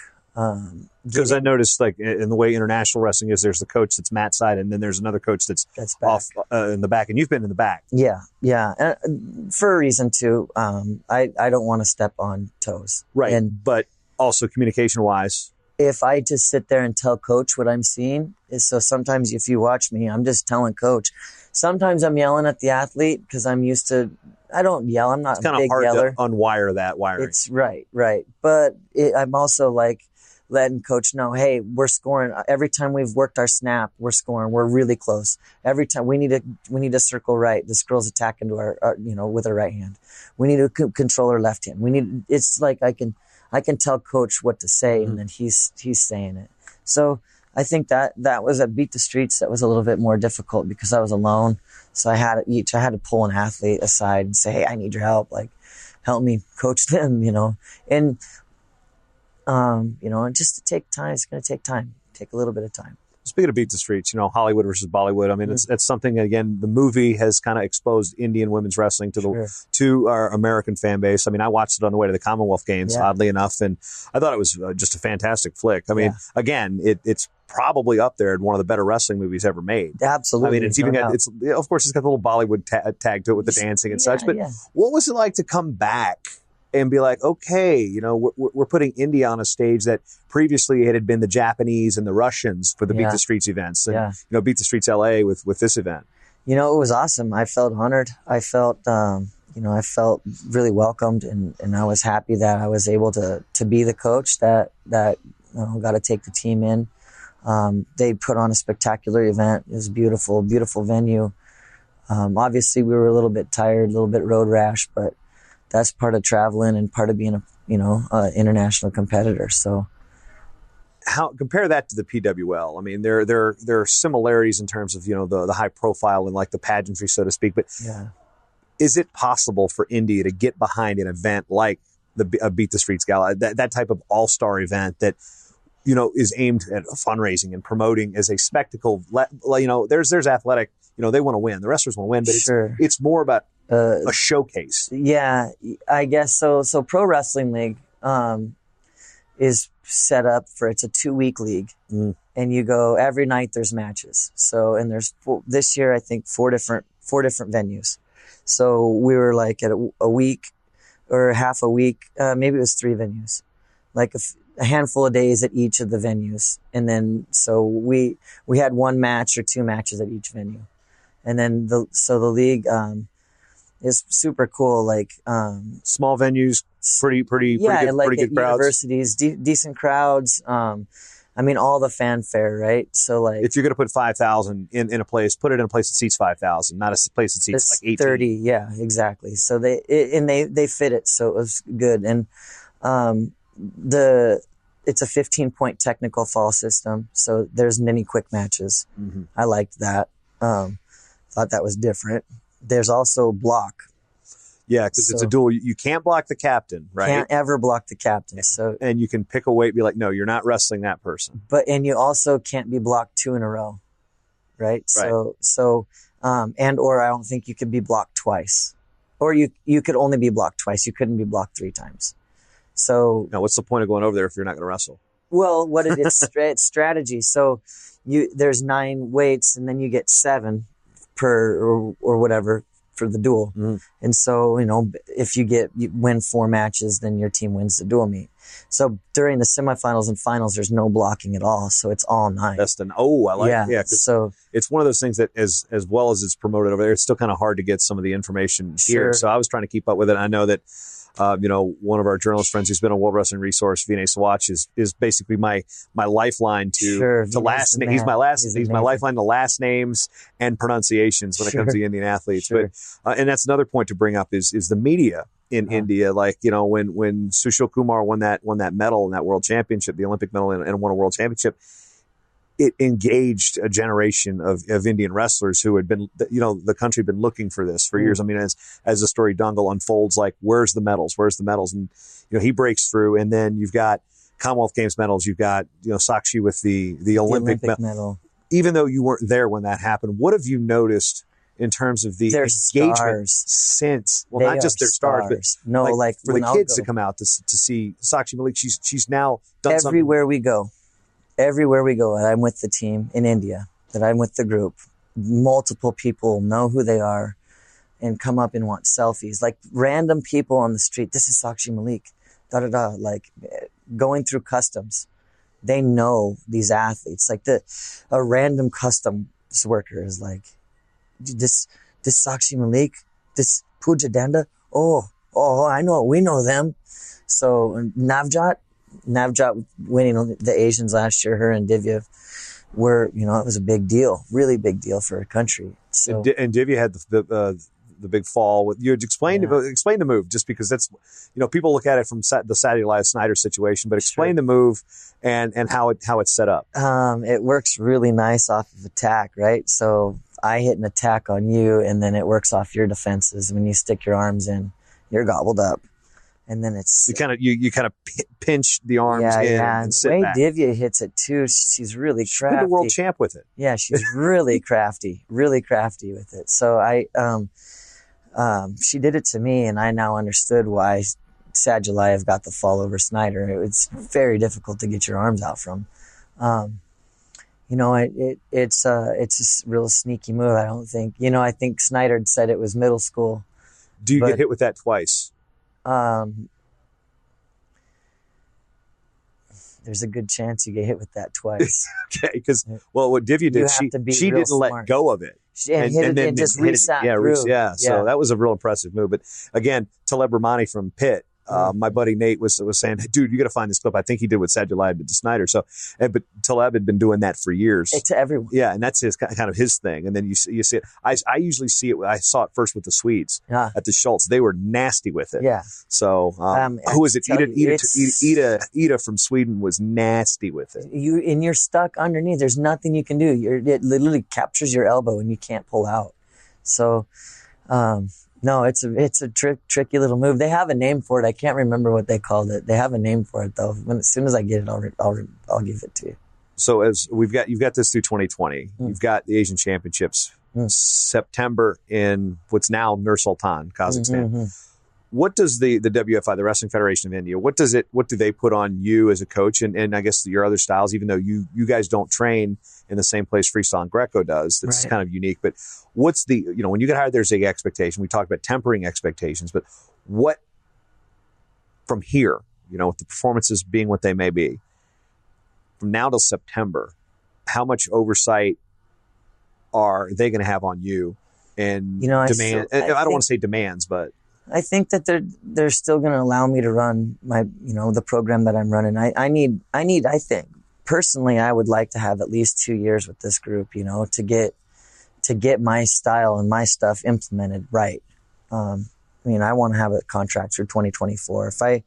Because I noticed, like, in the way international wrestling is, there's the coach that's mat side, and then there's another coach that's off in the back, and you've been in the back. Yeah. And for a reason too. I don't want to step on toes. Right. But also communication wise, if I just sit there and tell coach what I'm seeing, so sometimes if you watch me, I'm just telling coach. Sometimes I'm yelling at the athlete because I'm used to. I don't yell. I'm not a big yeller. It's kind of hard to unwire that wiring. It's right. But I'm also like letting coach know, hey, we're scoring. Every time we've worked our snap, we're scoring. We're really close. Every time we need to circle right. This girl's attacking to our with her right hand. We need to control her left hand. It's like I can tell coach what to say, and then he's saying it. So I think that was at Beat the Streets. That was a little bit more difficult because I was alone. So I had to pull an athlete aside and say, hey, I need your help. Like, help me coach them, and, and just to take time, it's going to take time, take a little bit of time. Speaking of Beat the Streets, Hollywood versus Bollywood. I mean, it's something, again, the movie has kind of exposed Indian women's wrestling to our American fan base. I mean, I watched it on the way to the Commonwealth Games, oddly enough, and I thought it was just a fantastic flick. I mean, again, it's probably up there in one of the better wrestling movies ever made. Absolutely. I mean, it's even got, of course, it's got the little Bollywood tag to it with the dancing and such. But what was it like to come back and be like, okay, we're putting India on a stage that previously it had been the Japanese and the Russians for the Beat the Streets events, and Beat the Streets LA with this event. It was awesome. I felt honored. I felt, I felt really welcomed, and I was happy that I was able to be the coach that got to take the team in. They put on a spectacular event. It was beautiful, beautiful venue. Obviously, we were a little bit tired, a little bit road rash, but that's part of traveling and part of being a international competitor. So how compare that to the PWL? I mean, there are similarities in terms of the high profile and like the pageantry, so to speak. But is it possible for India to get behind an event like the Beat the Streets Gala, that type of all-star event that is aimed at fundraising and promoting as a spectacle? There's athletic. They want to win. The wrestlers want to win, but it's more about a showcase. Yeah, I guess so. So Pro Wrestling League is set up it's a 2-week league, and you go every night. There's matches. So and there's this year I think four different venues. So we were like at a week or half a week. Maybe it was 3 venues, like a handful of days at each of the venues, and then so we had 1 match or 2 matches at each venue, and then the league is super cool. Like small venues, pretty good crowds. Universities, decent crowds. I mean, all the fanfare, right? So like, if you're going to put 5,000 in a place, put it in a place that seats 5,000, not a place that seats like 18. 30. Yeah, exactly. So they fit it, so it was good. And it's a 15-point technical fall system, so there's many quick matches. I liked that. Thought that was different. There's also block. Yeah, because it's a duel. You can't block the captain, right? Can't ever block the captain. So and you can pick a weight, be like, no, you're not wrestling that person. And you also can't be blocked 2 in a row, right? So or I don't think you could be blocked twice, or you could only be blocked twice. You couldn't be blocked 3 times. So now, what's the point of going over there if you're not going to wrestle? Well, it's strategy. So there's 9 weights, and then you get 7 per or whatever for the duel. And so, if you win 4 matches, then your team wins the duel meet. So during the semifinals and finals, there's no blocking at all. So it's all 9. I like it. Yeah. So it's one of those things that as well as it's promoted over there, it's still kind of hard to get some of the information here. So I was trying to keep up with it. I know that, one of our journalist friends who's been a World Wrestling Resource, Vinay Swatch, is basically my lifeline to last name. He's my lifeline to last names and pronunciations when it comes to Indian athletes. But and that's another point to bring up is the media in India. Like, when Sushil Kumar won that medal in that world championship, the Olympic medal, and won a world championship, it engaged a generation of Indian wrestlers who had been, the country had been looking for this for years. I mean, as the story Dungle unfolds, like, where's the medals? And, he breaks through, and then you've got Commonwealth Games medals. You've got, Sakshi with the Olympic medal. Even though you weren't there when that happened, what have you noticed in terms of the engagement since? Well, not just their stars, but for the kids to come out to see Sakshi Malik. She's now done everywhere we go. Everywhere we go, I'm with the team in India, that I'm with the group. Multiple people know who they are and come up and want selfies. Like random people on the street. This is Sakshi Malik. Like going through customs. They know these athletes. Like a random customs worker is like, this Sakshi Malik, this Pooja Danda. Oh, I know. We know them. So Navjot winning the Asians last year, her and Divya were, it was a big deal, really big deal for her country. So, and Divya had the big fall. You had explain the move, just because that's, people look at it from the Saturday Live Snyder situation, but explain the move and how it's set up. It works really nice off of attack, right? So I hit an attack on you, and then it works off your defenses. When you stick your arms in, you're gobbled up. And then it's you kind of pinch the arms in and sit back. Divya hits it too. She's really crafty. She's been the world champ with it. Yeah, she's really crafty with it. So she did it to me, and I now understood why Sajalayev got the fall over Snyder. It's very difficult to get your arms out from. It's a real sneaky move. I don't think. I think Snyder said it was middle school. Do you get hit with that twice? There's a good chance you get hit with that twice. Okay, because what Divya did, she didn't let go of it. And then just reset through. So that was a real impressive move. But again, Taleb Rahmani from Pitt, My buddy Nate was saying, dude, you got to find this clip. I think he did with Sadulai but to Snyder. So, but Taleb had been doing that for years. To everyone. Yeah, and that's his kind of his thing. And then you see it. I usually see it. I saw it first with the Swedes at the Schultz. They were nasty with it. Yeah. So who was it? Ida from Sweden was nasty with it. You're stuck underneath. There's nothing you can do. It literally captures your elbow and you can't pull out. So, no, it's a tricky little move. They have a name for it. I can't remember what they called it. They have a name for it though. As soon as I get it, I'll give it to you. So as you've got this through 2020, you've got the Asian Championships September in what's now Nur Sultan, Kazakhstan. Mm-hmm. What does the WFI, the Wrestling Federation of India, what do they put on you as a coach and I guess your other styles, even though you guys don't train in the same place freestyle and Greco does, that's kind of unique. But what's when you get hired, there's a expectation. We talked about tempering expectations, but what from here, with the performances being what they may be, from now till September, how much oversight are they going to have on you and demand? I don't want to say demands, but I think that they're still going to allow me to run my, the program that I'm running. I think personally, I would like to have at least 2 years with this group, to get my style and my stuff implemented right. I want to have a contract through 2024. If I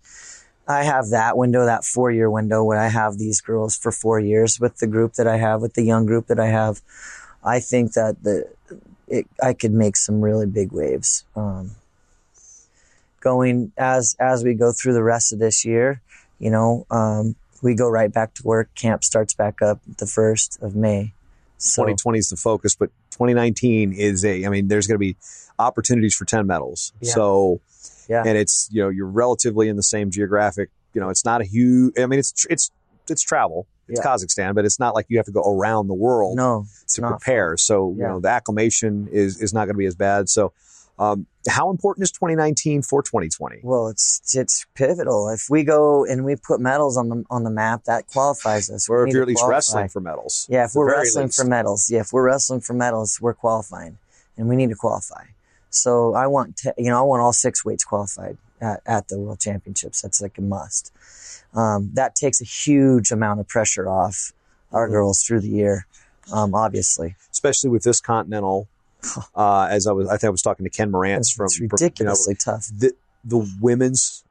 have that window, that 4-year window where I have these girls for 4 years with the group that I have, with the young group that I have, I think that I could make some really big waves. Going as we go through the rest of this year, we go right back to work. Camp starts back up the 1st of May. So 2020 is the focus, but 2019 is there's going to be opportunities for 10 medals. Yeah. So, yeah. And it's, you're relatively in the same geographic, it's not a huge, it's travel. It's Kazakhstan, but it's not like you have to go around the world to prepare. Fun. So, the acclimation is not going to be as bad. So, how important is 2019 for 2020? Well, it's pivotal. If we go and we put medals on the map, that qualifies us. Or if you're at least wrestling for medals. Yeah, if we're wrestling for medals. Yeah, if we're wrestling for medals, we're qualifying, and we need to qualify. So I want all 6 weights qualified at the World Championships. That's like a must. That takes a huge amount of pressure off our girls through the year, obviously. Especially with this continental. I think I was talking to Ken Morantz from it's ridiculously tough. The women's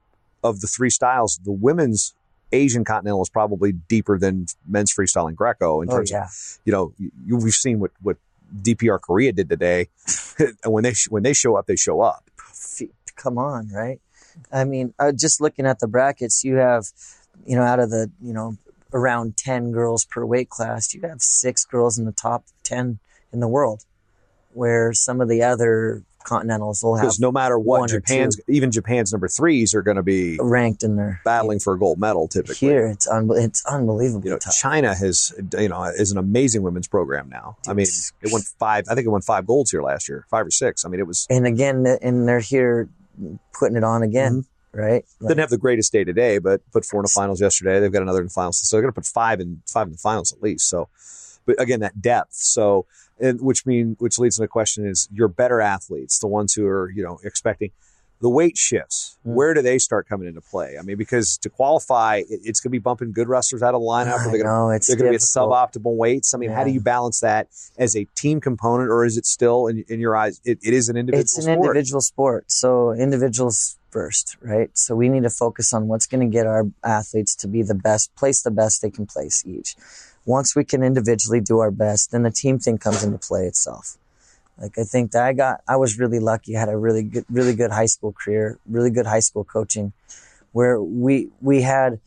of the 3 styles, the women's Asian continental is probably deeper than men's freestyle and Greco in terms of, we've seen what DPR Korea did today. And when they show up, they show up. Come on, right? Just looking at the brackets, you have, out of the, around 10 girls per weight class, you have 6 girls in the top 10 in the world. Where some of the other continentals will have, because no matter what, Japan's number 3s are going to be ranked in there, battling for a gold medal. Typically, here it's unbelievable. Tough. China is an amazing women's program now. It won 5. I think it won 5 golds here last year, 5 or 6. It was, and again, and they're here putting it on again, right? Didn't have the greatest day today, but put 4 in the finals yesterday. They've got another in the finals, so they're going to put 5 in the finals at least. So, but again, that depth. So. And which leads to the question is your better athletes, the ones who are, expecting the weight shifts. Where do they start coming into play? Because to qualify, it's going to be bumping good wrestlers out of the lineup. They're going to be at suboptimal weights. How do you balance that as a team component, or is it still in your eyes? It is an individual sport. It's an individual sport. So individuals first, right? So we need to focus on what's going to get our athletes to be the best they can place each. Once we can individually do our best, then the team thing comes into play itself. I think that I was really lucky. I had a really good high school career, really good high school coaching, where we had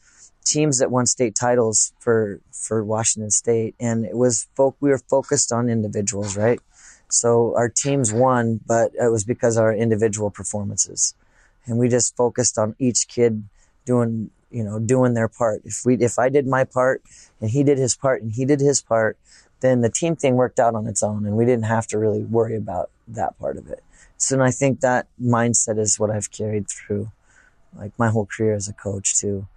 teams that won state titles for Washington State, and we were focused on individuals, right? So our teams won, but it was because of our individual performances, and we just focused on each kid doing their part. If I did my part and he did his part and he did his part, then the team thing worked out on its own and we didn't have to really worry about that part of it. So I think that mindset is what I've carried through my whole career as a coach too.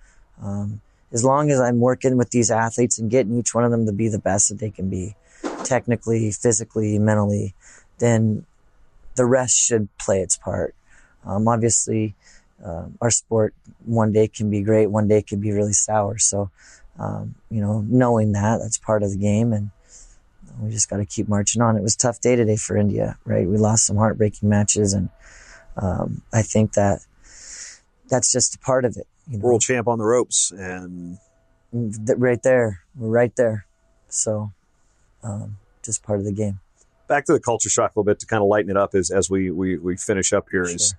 As long as I'm working with these athletes and getting each one of them to be the best that they can be, technically, physically, mentally, then the rest should play its part. Obviously, our sport one day can be great, one day can be really sour. So, knowing that's part of the game, and we just got to keep marching on. It was a tough day today for India, right? We lost some heartbreaking matches, and I think that's just a part of it. World champ on the ropes, and right there, we're right there. So, just part of the game. Back to the culture shock a little bit to kind of lighten it up as we finish up here. Sure. Is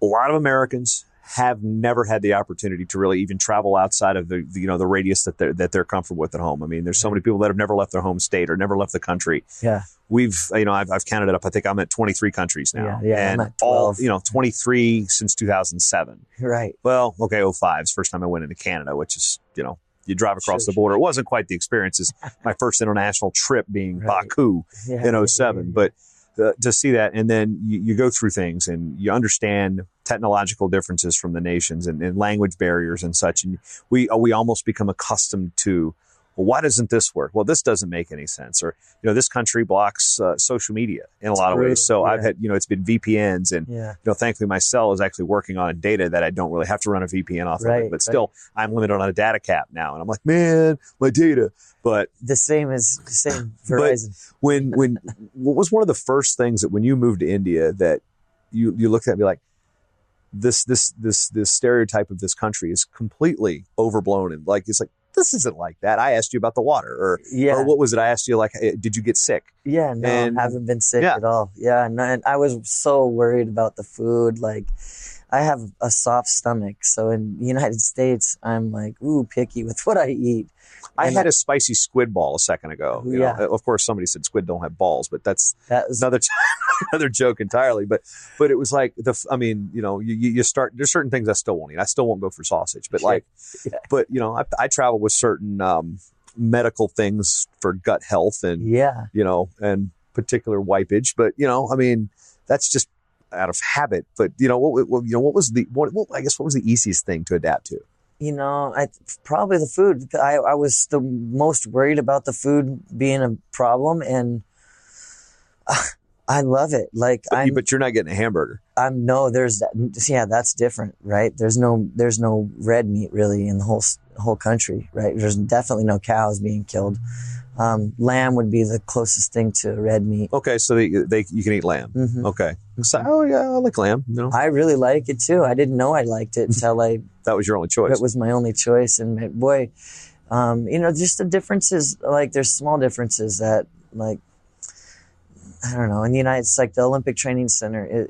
a lot of Americans have never had the opportunity to really even travel outside of the radius that they're comfortable with at home. I mean, there's so many people that have never left their home state or never left the country. Yeah. I've counted it up. I think I'm at 23 countries now. Yeah. And I'm at 12. 23 since 2007. Right. Well, okay, 05 is the first time I went into Canada, which is, you drive across the border. It wasn't quite the experience as my first international trip being Baku in 07. But to see that, and then you go through things and you understand technological differences from the nations and language barriers and such. And we almost become accustomed to, well, why doesn't this work? Well, this doesn't make any sense. Or, this country blocks social media in a lot of ways. So I've had, it's been VPNs and, thankfully my cell is actually working on data that I don't really have to run a VPN off of it. But still, I'm limited on a data cap now. And I'm like, man, my data. But the same Verizon. But what was one of the first things that when you moved to India that you looked at and be like, this stereotype of this country is completely overblown, and it's like, this isn't like that. I asked you about the water, or what was it? I asked you, did you get sick? Yeah, no, I haven't been sick at all. Yeah, and I was so worried about the food. I have a soft stomach, so in the United States, I'm picky with what I eat. I had a spicy squid ball a second ago. You know, of course, somebody said squid don't have balls, but that was another joke entirely. But it was like you start. There's certain things I still won't eat. I still won't go for sausage, but I travel with certain medical things for gut health and and particular wipage. But that's just out of habit. But what was the easiest thing to adapt to? Probably the food. I was the most worried about the food being a problem, and I love it. But you're not getting a hamburger. That's different, right? There's no red meat really in the whole country, right? There's definitely no cows being killed. Lamb would be the closest thing to red meat. Okay, so you can eat lamb. Mm-hmm. Okay. So, I like lamb. I really like it too. I didn't know I liked it until that was your only choice. It was my only choice, and boy, just the differences. There's small differences that, I don't know. In the United States, the Olympic Training Center,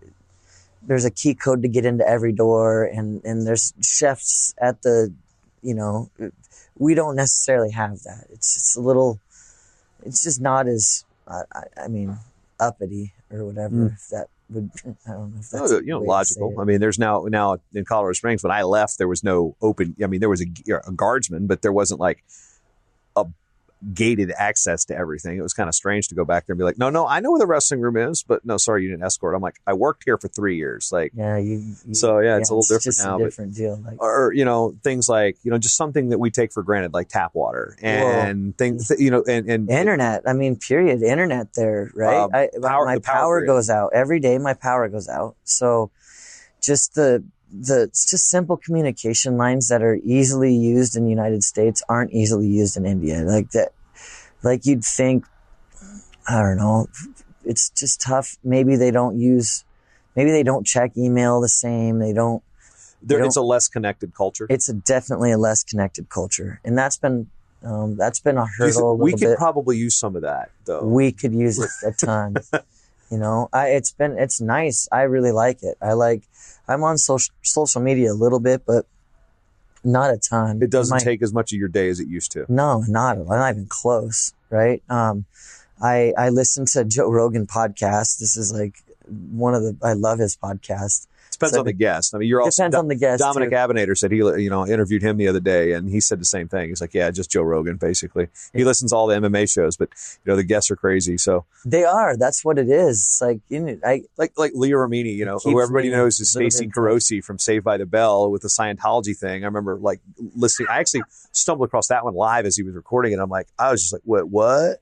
there's a key code to get into every door, and there's chefs at the, we don't necessarily have that. It's just it's just not as, uppity or whatever. If that would, I don't know if that's logical. I mean, there's now in Colorado Springs, when I left, there was no open. I mean, there was a guardsman, but there wasn't a gated access to everything. It was kind of strange to go back there and be like, no, I know where the wrestling room is, but no, sorry, you didn't escort. I'm like, I worked here for 3 years. It's a little different just now. A different deal. Or things just something that we take for granted, like tap water and things, and internet. I mean, period. Internet there, right? My power goes out every day. My power goes out. So just it's just simple communication lines that are easily used in the United States aren't easily used in India. You'd think, I don't know, it's just tough. Maybe they don't check email the same. It's a less connected culture. It's definitely a less connected culture. And that's been a hurdle. We could probably use some of that though. We could use it a ton. It's nice. I really like it. I'm on social media a little bit, but not a ton. It doesn't take as much of your day as it used to. No, not even close. Right. I listen to Joe Rogan podcast. This is I love his podcast. Depends on the guest. I mean, you're also depends on the guest. Dominic Avenator said he, interviewed him the other day, and he said the same thing. He's like, yeah, just Joe Rogan, basically. He listens to all the MMA shows, but the guests are crazy. So they are. That's what it is. Like Leah Remini, who everybody knows is Stacey Carosi from Saved by the Bell with the Scientology thing. I remember listening. I actually stumbled across that one live as he was recording it. I'm like, I was just like, what?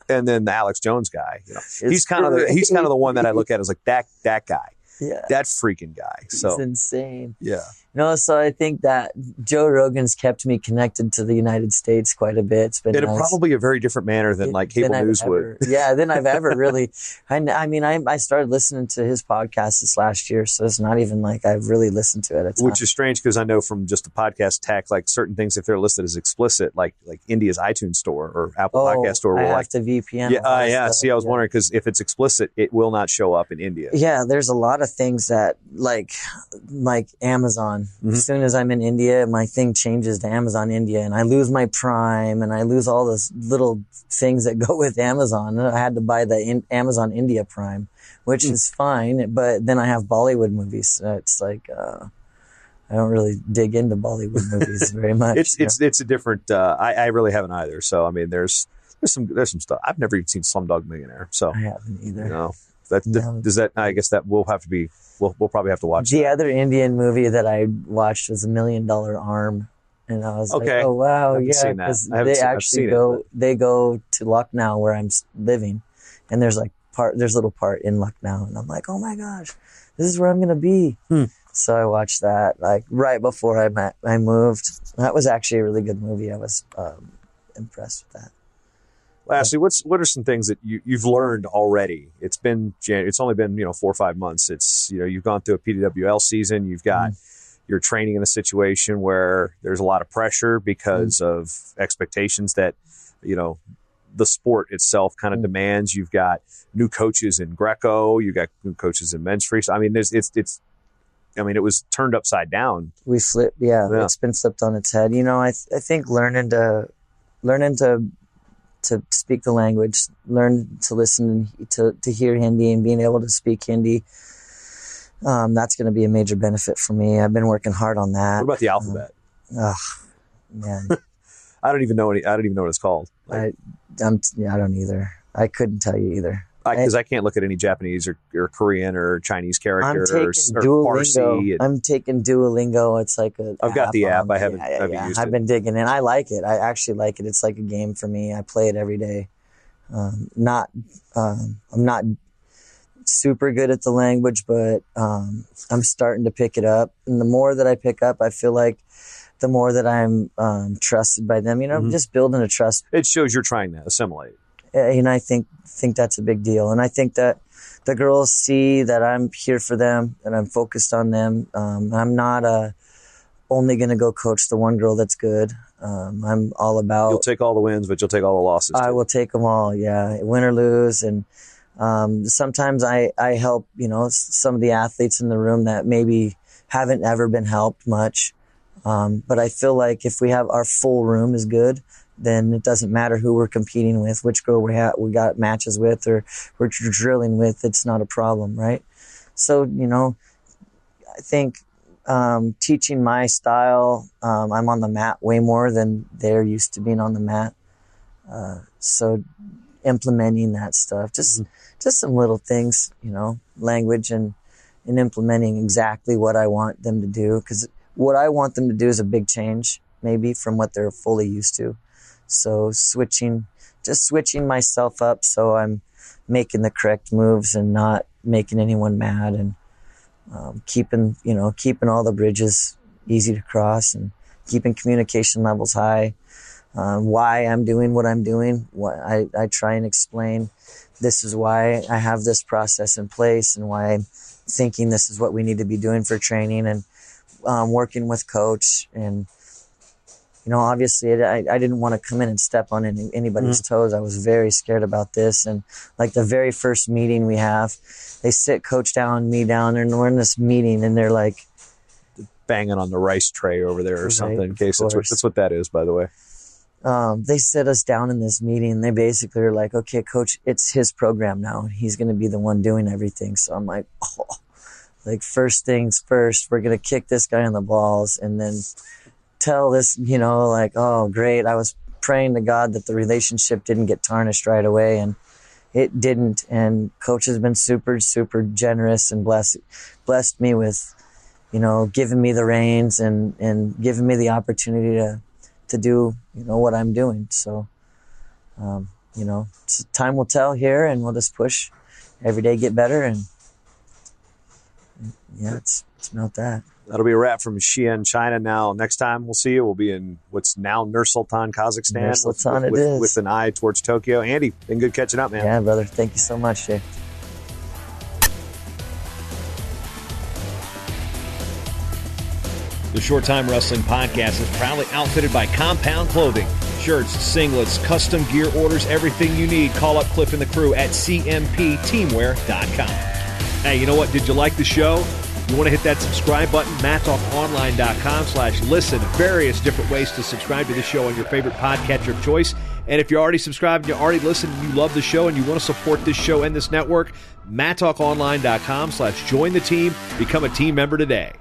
And then the Alex Jones guy, he's kind of the one that I look at as that guy. Yeah. that freaking guy. So It's insane. yeah. No, so I think that Joe Rogan's kept me connected to the United States quite a bit. It's been In nice. probably a very different manner than like cable news would. Yeah, than I've ever really. I mean, I started listening to his podcast this last year, so it's not even like I've really listened to it a ton. Which is strange because I know from just the podcast tech, like certain things, if they're listed as explicit, like India's iTunes store or Apple Podcast store, I will have to VPN. Yeah. See, I was wondering because if it's explicit, it will not show up in India. Yeah, there's a lot of things that like Amazon. Mm-hmm. As soon as I'm in India, my thing changes to Amazon India, and I lose my Prime, and I lose all those little things that go with Amazon. I had to buy the Amazon India Prime, which is fine, but then I have Bollywood movies. So it's like I don't really dig into Bollywood movies very much. It's a different. I really haven't either. So I mean, there's some stuff. I've never even seen Slumdog Millionaire. So I haven't either. You know, does that? I guess that will have to be. We'll probably have to watch. The other Indian movie that I watched was $1 Million Arm, and I was like, "Oh wow, yeah!" Because they actually they go to Lucknow where I'm living, and there's a little part in Lucknow, and I'm like, "Oh my gosh, this is where I'm gonna be." So I watched that like right before I moved. That was actually a really good movie. I was impressed with that. Lastly, what are some things that you've learned already? It's only been 4 or 5 months. It's you've gone through a PWL season. You've got you're training in a situation where there's a lot of pressure because of expectations that the sport itself kind of demands. You've got new coaches in Greco. You got new coaches in men's freestyle. I mean, it was turned upside down. We flipped. Yeah, it's been flipped on its head. I think learning to speak the language, learn to listen to hear Hindi and being able to speak Hindi. That's going to be a major benefit for me. I've been working hard on that. What about the alphabet? Man, I don't even know what it's called. I don't either. I couldn't tell you either. Because I can't look at any Japanese or Korean or Chinese character or Farsi. I'm taking Duolingo. It's like I've got the app. I haven't used it. I've been digging in. I like it. I actually like it. It's like a game for me. I play it every day. I'm not super good at the language, but I'm starting to pick it up. And the more that I pick up, I feel like the more that I'm trusted by them. Just building a trust. It shows you're trying to assimilate. I think that's a big deal. And I think that the girls see that I'm here for them and I'm focused on them. I'm not only going to go coach the one girl that's good. I'm all about... You'll take all the wins, but you'll take all the losses, too. I will take them all, yeah. Win or lose. And sometimes I help, some of the athletes in the room that maybe haven't ever been helped much. But I feel like if we have our full room is good, then it doesn't matter who we're competing with, which girl we got matches with or we're drilling with. It's not a problem, right? So, I think teaching my style, I'm on the mat way more than they're used to being on the mat. So implementing that stuff, just some little things, language and implementing exactly what I want them to do. Because what I want them to do is a big change, maybe from what they're fully used to. So switching myself up so I'm making the correct moves and not making anyone mad, and keeping all the bridges easy to cross and keeping communication levels high. Why I'm doing what I'm doing. I try and explain this is why I have this process in place and why I'm thinking this is what we need to be doing for training, and working with coach. And obviously I didn't want to come in and step on anybody's toes. I was very scared about this. And like the very first meeting we have, they sit coach down, me down, and we're in this meeting and they're like banging on the rice tray over there or something. In case that's what that is, by the way. They sit us down in this meeting and they basically are like, okay, coach, it's his program now. He's going to be the one doing everything. So I'm like, like first things first, we're going to kick this guy in the balls and then tell this, like, oh, great. I was praying to God that the relationship didn't get tarnished right away, and it didn't. And coach has been super, super generous and blessed me with, giving me the reins and giving me the opportunity to do, what I'm doing. So, time will tell here, and we'll just push every day, get better, and Yeah, it's about that. That'll be a wrap from Xi'an, China. Now, next time we'll see you, we'll be in what's now Nur-Sultan, Kazakhstan. Nur-Sultan with an eye towards Tokyo. Andy, been good catching up, man. Yeah, brother. Thank you so much, Jay. The Short Time Wrestling Podcast is proudly outfitted by Compound Clothing. Shirts, singlets, custom gear orders, everything you need. Call up Cliff and the crew at cmpteamwear.com. Hey, you know what? Did you like the show? You want to hit that subscribe button? MatTalkOnline.com/listen. Various different ways to subscribe to the show on your favorite podcatcher of choice. And if you're already subscribed, you already listened, and you love the show, and you want to support this show and this network, MatTalkOnline.com/join the team. Become a team member today.